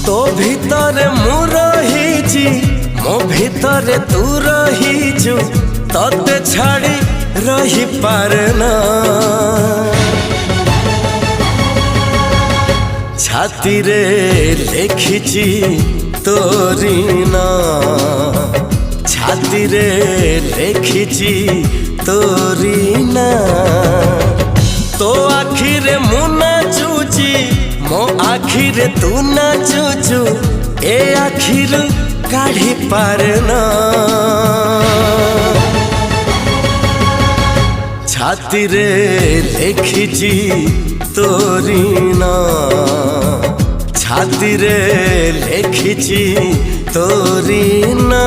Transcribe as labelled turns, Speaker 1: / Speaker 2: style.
Speaker 1: तो भितरे मु रहीची मो भितरे तू रहीचु तते छाड़ी रही पारना छाती रे लिखिची तोरी ना छाती रे लिखिची तोरी ना तो आखिरे मु नाचुची मो आखिरे तू नाचुचु ए आखिर काढ़ी पारना छाती रे लिखिची तोरी ना छाती रे लिखिची तोरी ना।